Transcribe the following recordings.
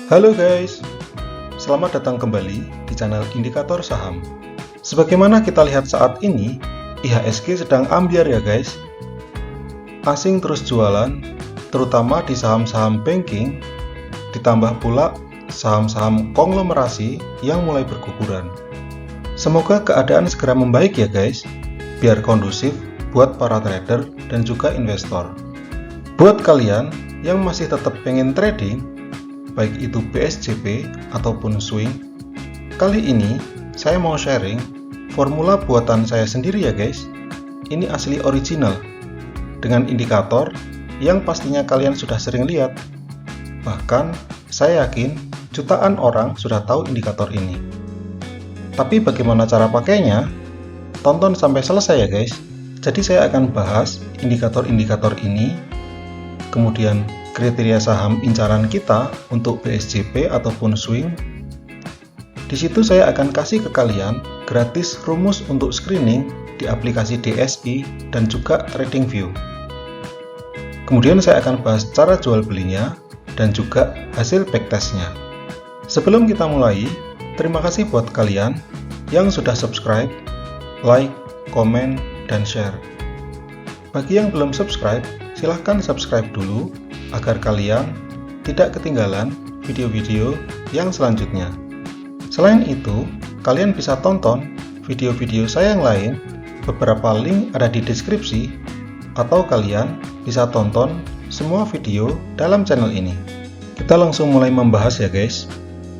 Halo guys, selamat datang kembali di channel Indikator Saham. Sebagaimana kita lihat saat ini, IHSG sedang ambyar ya guys. Asing terus jualan, terutama di saham-saham banking, ditambah pula saham-saham konglomerasi yang mulai berguguran. Semoga keadaan segera membaik ya guys, biar kondusif buat para trader dan juga investor. Buat kalian yang masih tetap pengen trading, baik itu BSJP ataupun swing, kali ini saya mau sharing formula buatan saya sendiri ya guys. Ini asli original dengan indikator yang pastinya kalian sudah sering lihat. Bahkan saya yakin jutaan orang sudah tahu indikator ini. Tapi bagaimana cara pakainya? Tonton sampai selesai ya guys. Jadi saya akan bahas indikator-indikator ini, kemudian kriteria saham incaran kita untuk BSJP ataupun swing. Di situ saya akan kasih ke kalian gratis rumus untuk screening di aplikasi DSI dan juga TradingView. Kemudian saya akan bahas cara jual belinya dan juga hasil backtestnya. Sebelum kita mulai, terima kasih buat kalian yang sudah subscribe, like, komen, dan share. Bagi yang belum subscribe, silahkan subscribe dulu agar kalian tidak ketinggalan video-video yang selanjutnya. Selain itu, kalian bisa tonton video-video saya yang lain, beberapa link ada di deskripsi, atau kalian bisa tonton semua video dalam channel ini. Kita langsung mulai membahas ya guys.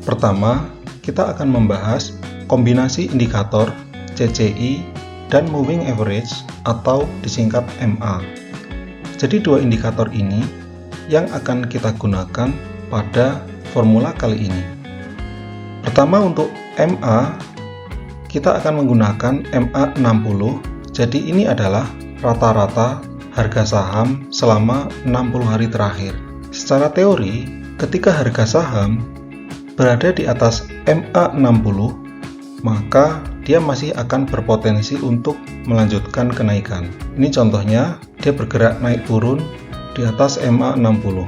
Pertama, kita akan membahas kombinasi indikator CCI dan moving average atau disingkat MA. Jadi dua indikator ini yang akan kita gunakan pada formula kali ini. Pertama untuk MA, kita akan menggunakan MA 60. Jadi ini adalah rata-rata harga saham selama 60 hari terakhir. Secara teori, ketika harga saham berada di atas MA 60, maka dia masih akan berpotensi untuk melanjutkan kenaikan. Ini contohnya, dia bergerak naik turun di atas MA 60,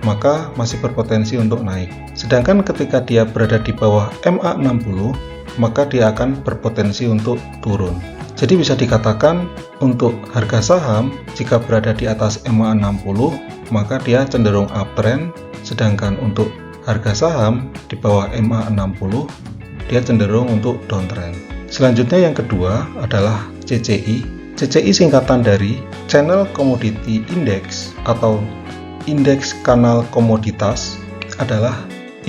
maka masih berpotensi untuk naik. Sedangkan ketika dia berada di bawah MA 60, maka dia akan berpotensi untuk turun. Jadi bisa dikatakan untuk harga saham jika berada di atas MA 60, maka dia cenderung uptrend, sedangkan untuk harga saham di bawah MA 60, dia cenderung untuk downtrend. Selanjutnya yang kedua adalah CCI. CCI singkatan dari Channel Commodity Index atau Indeks Kanal Komoditas, adalah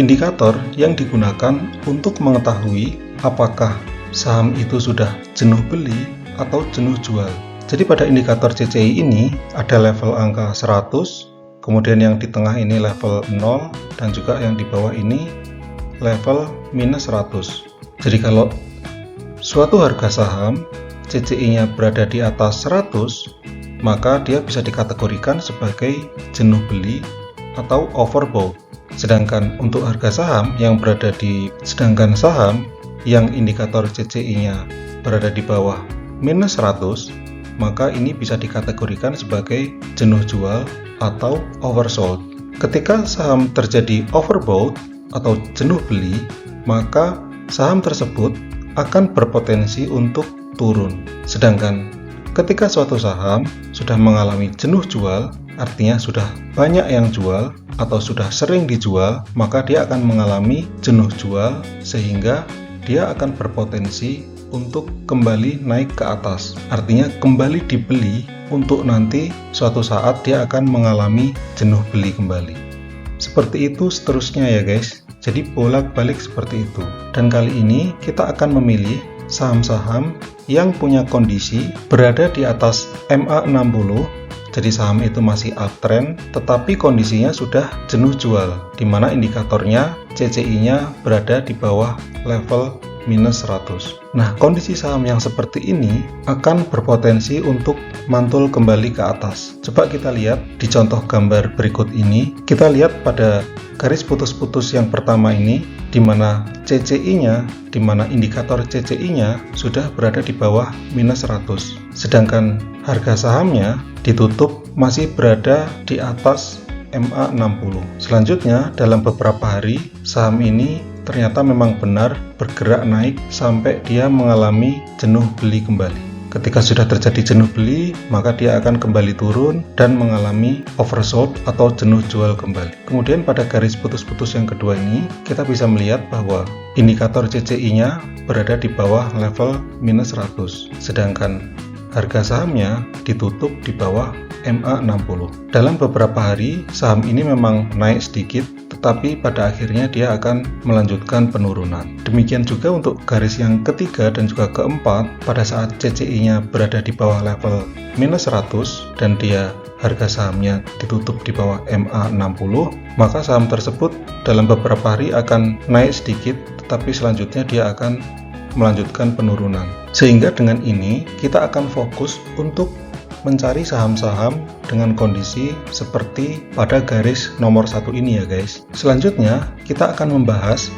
indikator yang digunakan untuk mengetahui apakah saham itu sudah jenuh beli atau jenuh jual. Jadi pada indikator CCI ini ada level angka 100, kemudian yang di tengah ini level 0, dan juga yang di bawah ini level minus 100. Jadi kalau suatu harga saham CCI-nya berada di atas 100, maka dia bisa dikategorikan sebagai jenuh beli atau overbought. Sedangkan untuk harga saham yang indikator CCI-nya berada di bawah minus 100, maka ini bisa dikategorikan sebagai jenuh jual atau oversold. Ketika saham terjadi overbought atau jenuh beli, maka saham tersebut akan berpotensi untuk turun. Sedangkan ketika suatu saham sudah mengalami jenuh jual, artinya sudah banyak yang jual atau sudah sering dijual, maka dia akan mengalami jenuh jual sehingga dia akan berpotensi untuk kembali naik ke atas. Artinya kembali dibeli untuk nanti suatu saat dia akan mengalami jenuh beli kembali. Seperti itu seterusnya ya guys. Jadi bolak-balik seperti itu. Dan kali ini kita akan memilih saham-saham yang punya kondisi berada di atas MA 60. Jadi saham itu masih uptrend, tetapi kondisinya sudah jenuh jual, di mana indikatornya CCI-nya berada di bawah level minus 100. Nah, kondisi saham yang seperti ini akan berpotensi untuk mantul kembali ke atas. Coba kita lihat di contoh gambar berikut ini. Kita lihat pada garis putus-putus yang pertama ini, di mana CCI-nya, di mana indikator CCI-nya sudah berada di bawah minus 100. Sedangkan harga sahamnya ditutup masih berada di atas MA60. Selanjutnya, dalam beberapa hari, saham ini ternyata memang benar bergerak naik sampai dia mengalami jenuh beli kembali. Ketika sudah terjadi jenuh beli, maka dia akan kembali turun dan mengalami oversold atau jenuh jual kembali. Kemudian pada garis putus-putus yang kedua ini, kita bisa melihat bahwa indikator CCI-nya berada di bawah level minus 100, sedangkan harga sahamnya ditutup di bawah MA60. Dalam beberapa hari, saham ini memang naik sedikit, tetapi pada akhirnya dia akan melanjutkan penurunan. Demikian juga untuk garis yang ketiga dan juga keempat, pada saat CCI-nya berada di bawah level minus 100 dan dia harga sahamnya ditutup di bawah MA60, maka saham tersebut dalam beberapa hari akan naik sedikit, tetapi selanjutnya dia akan melanjutkan penurunan. Sehingga dengan ini kita akan fokus untuk mencari saham-saham dengan kondisi seperti pada garis nomor 1 ini ya guys. Selanjutnya kita akan membahas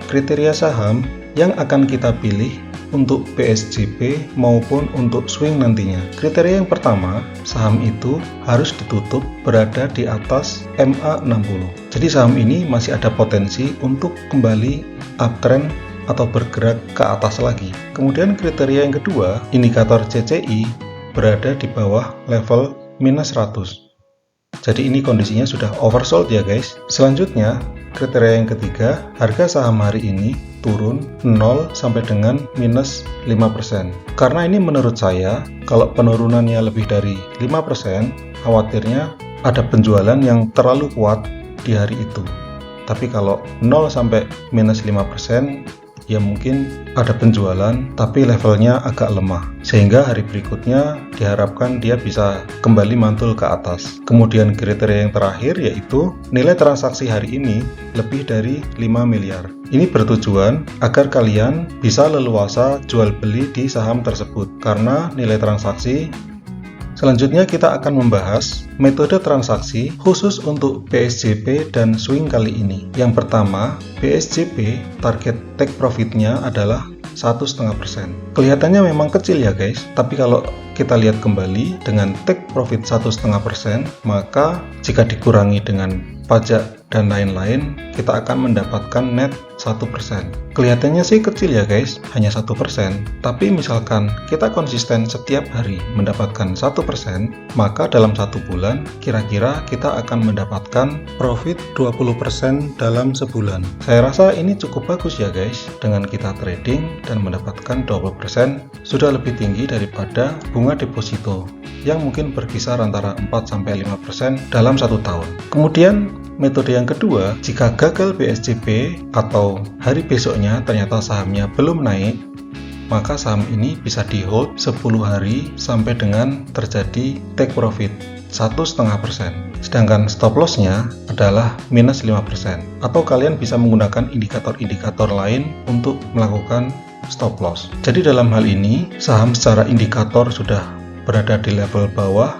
kriteria saham yang akan kita pilih untuk PSJP maupun untuk swing nantinya. Kriteria yang pertama, saham itu harus ditutup berada di atas MA60. Jadi saham ini masih ada potensi untuk kembali uptrend atau bergerak ke atas lagi. Kemudian kriteria yang kedua, indikator CCI berada di bawah level minus 100. Jadi ini kondisinya sudah oversold ya guys. Selanjutnya, kriteria yang ketiga, harga saham hari ini turun 0 sampai dengan minus 5%. Karena ini menurut saya, kalau penurunannya lebih dari 5%, khawatirnya ada penjualan yang terlalu kuat di hari itu. Tapi kalau 0 sampai minus 5%, ya mungkin ada penjualan tapi levelnya agak lemah, sehingga hari berikutnya diharapkan dia bisa kembali mantul ke atas. Kemudian kriteria yang terakhir yaitu nilai transaksi hari ini lebih dari 5 miliar. Ini bertujuan agar kalian bisa leluasa jual beli di saham tersebut karena nilai transaksi. Selanjutnya kita akan membahas metode transaksi khusus untuk PSJP dan swing kali ini. Yang pertama, PSJP target take profitnya adalah 1,5%. Kelihatannya memang kecil ya guys, tapi kalau kita lihat kembali dengan take profit 1,5%, maka jika dikurangi dengan pajak dan lain-lain, kita akan mendapatkan net 1%. Kelihatannya sih kecil ya guys, hanya 1%, tapi misalkan kita konsisten setiap hari mendapatkan 1%, maka dalam 1 bulan kira-kira kita akan mendapatkan profit 20% dalam sebulan. Saya rasa ini cukup bagus ya guys, dengan kita trading dan mendapatkan 20% sudah lebih tinggi daripada bunga deposito yang mungkin berkisar antara 4-5% dalam 1 tahun. Kemudian metode yang kedua, jika gagal PSJP atau hari besoknya ternyata sahamnya belum naik, maka saham ini bisa di hold 10 hari sampai dengan terjadi take profit 1,5%. Sedangkan stop loss-nya adalah minus 5%. Atau kalian bisa menggunakan indikator-indikator lain untuk melakukan stop loss. Jadi dalam hal ini, saham secara indikator sudah berada di level bawah,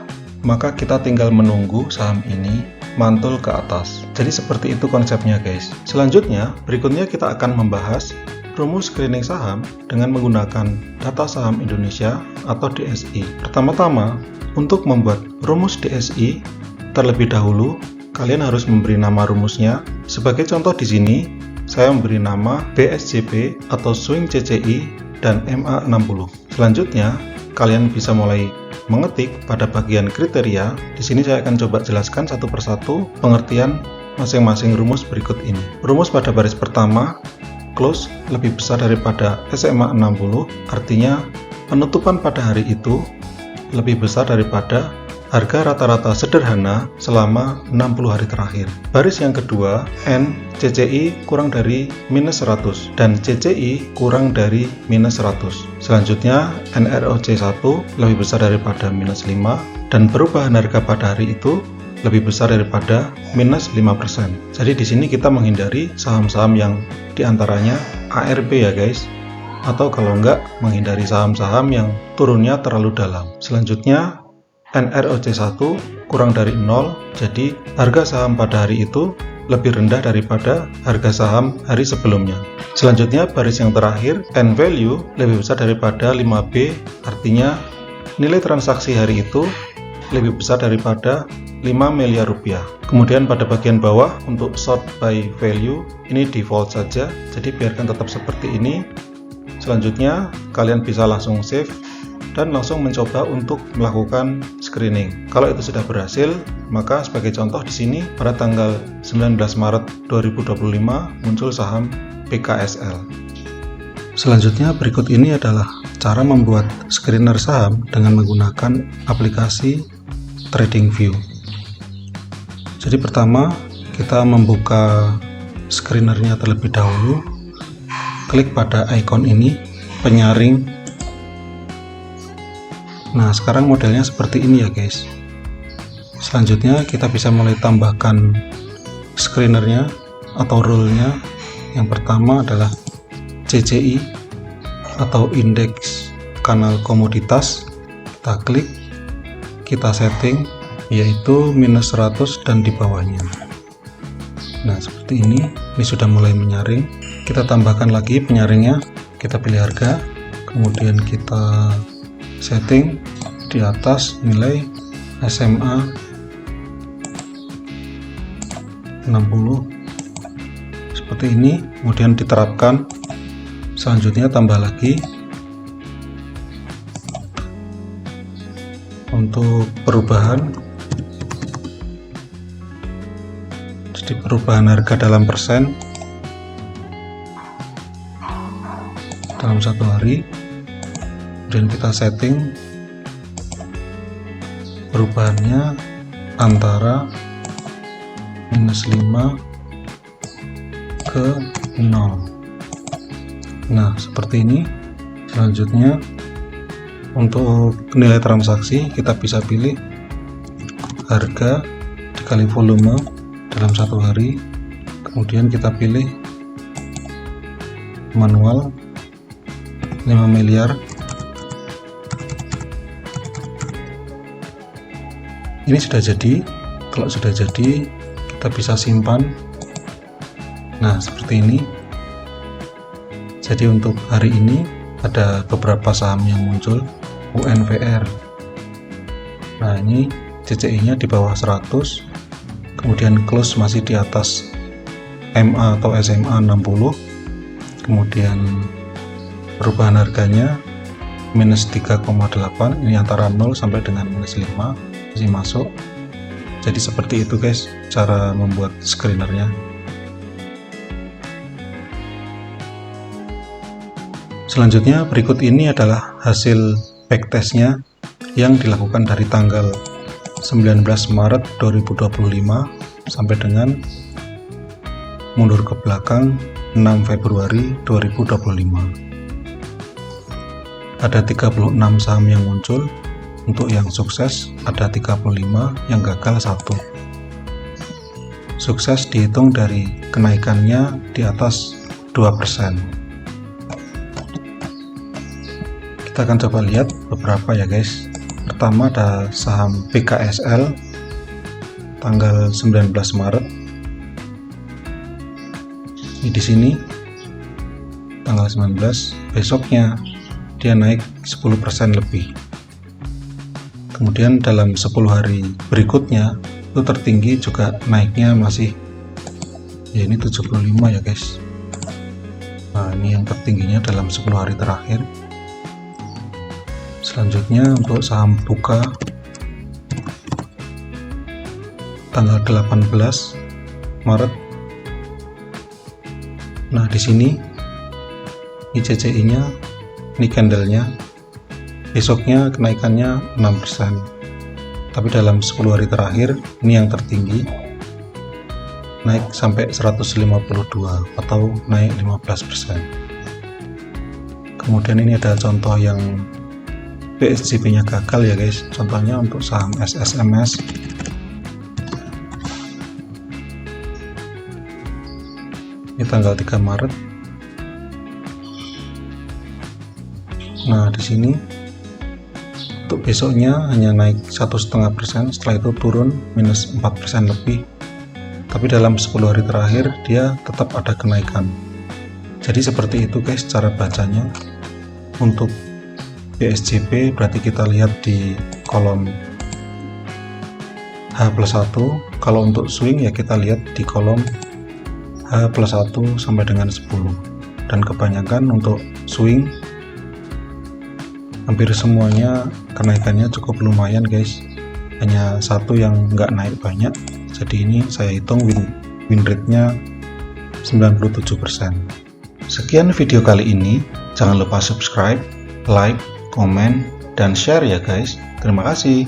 maka kita tinggal menunggu saham ini mantul ke atas. Jadi seperti itu konsepnya guys. Selanjutnya, berikutnya kita akan membahas rumus screening saham dengan menggunakan data saham Indonesia atau DSI. Pertama-tama, untuk membuat rumus DSI, terlebih dahulu kalian harus memberi nama rumusnya. Sebagai contoh di sini, saya memberi nama PSJP atau Swing CCI dan MA60. Selanjutnya, kalian bisa mulai mengetik pada bagian kriteria. Di sini saya akan coba jelaskan satu persatu pengertian masing-masing rumus berikut ini. Rumus pada baris pertama, close lebih besar daripada SMA 60, artinya penutupan pada hari itu lebih besar daripada harga rata-rata sederhana selama 60 hari terakhir. Baris yang kedua, N CCI kurang dari minus 100 dan CCI kurang dari minus 100. Selanjutnya, NROC1 lebih besar daripada minus 5 dan perubahan harga pada hari itu lebih besar daripada minus 5%. Jadi di sini kita menghindari saham-saham yang diantaranya ARB ya guys, atau kalau enggak menghindari saham-saham yang turunnya terlalu dalam. Selanjutnya, NROC1 kurang dari 0, jadi harga saham pada hari itu lebih rendah daripada harga saham hari sebelumnya. Selanjutnya, baris yang terakhir, N value lebih besar daripada 5B, artinya nilai transaksi hari itu lebih besar daripada 5 miliar rupiah. Kemudian pada bagian bawah untuk sort by value ini default saja, jadi biarkan tetap seperti ini. Selanjutnya kalian bisa langsung save dan langsung mencoba untuk melakukan screening. Kalau itu sudah berhasil, maka sebagai contoh di sini pada tanggal 19 Maret 2025 muncul saham PKSL. Selanjutnya berikut ini adalah cara membuat screener saham dengan menggunakan aplikasi TradingView. Jadi pertama kita membuka screenernya terlebih dahulu. Klik pada icon ini, penyaring. Nah, sekarang modelnya seperti ini ya guys. Selanjutnya kita bisa mulai tambahkan screenernya atau rule-nya. Yang pertama adalah CCI atau indeks kanal komoditas. Kita klik, kita setting yaitu minus 100 dan di bawahnya. Nah, seperti ini sudah mulai menyaring. Kita tambahkan lagi penyaringnya, kita pilih harga, kemudian kita setting di atas nilai SMA 60 seperti ini, kemudian diterapkan. Selanjutnya tambah lagi untuk perubahan, jadi perubahan harga dalam persen dalam satu hari. Kemudian kita setting perubahannya antara minus 5 ke 0. Nah, seperti ini. Selanjutnya untuk nilai transaksi kita bisa pilih harga dikali volume dalam satu hari, kemudian kita pilih manual 5 miliar. Ini sudah jadi. Kalau sudah jadi kita bisa simpan. Nah, seperti ini. Jadi untuk hari ini ada beberapa saham yang muncul. UNVR, nah ini CCI nya di bawah 100, kemudian close masih di atas MA atau SMA 60, kemudian perubahan harganya minus 3,8, ini antara 0 sampai dengan minus 5 masih masuk. Jadi seperti itu guys cara membuat screenernya. Selanjutnya berikut ini adalah hasil backtestnya yang dilakukan dari tanggal 19 Maret 2025 sampai dengan mundur ke belakang 6 Februari 2025. Ada 36 saham yang muncul. Untuk yang sukses ada 35, yang gagal 1. Sukses dihitung dari kenaikannya di atas 2%. Kita akan coba lihat beberapa ya guys. Pertama ada saham PKSL tanggal 19 Maret. Ini di sini tanggal 19, besoknya dia naik 10% lebih. Kemudian dalam 10 hari berikutnya itu tertinggi juga naiknya masih ya ini 75 ya guys. Nah, ini yang tertingginya dalam 10 hari terakhir. Selanjutnya untuk saham Buka tanggal 18 Maret. Nah, di sini ini CCI-nya, ini candle-nya. Besoknya kenaikannya 6%. Tapi dalam 10 hari terakhir ini yang tertinggi. Naik sampai 152 atau naik 15%. Kemudian ini ada contoh yang PSJP-nya gagal ya guys. Contohnya untuk saham SSMS. Ini tanggal 3 Maret. Nah, di sini untuk besoknya hanya naik 1,5%, setelah itu turun minus 4% lebih. Tapi dalam 10 hari terakhir dia tetap ada kenaikan. Jadi seperti itu guys cara bacanya. Untuk PSJP berarti kita lihat di kolom H+1. Kalau untuk swing ya kita lihat di kolom H+1 sampai dengan 10, dan kebanyakan untuk swing hampir semuanya kenaikannya cukup lumayan guys, hanya satu yang nggak naik banyak. Jadi ini saya hitung win rate nya 97%. Sekian video kali ini, jangan lupa subscribe, like, komen, dan share ya guys. Terima kasih.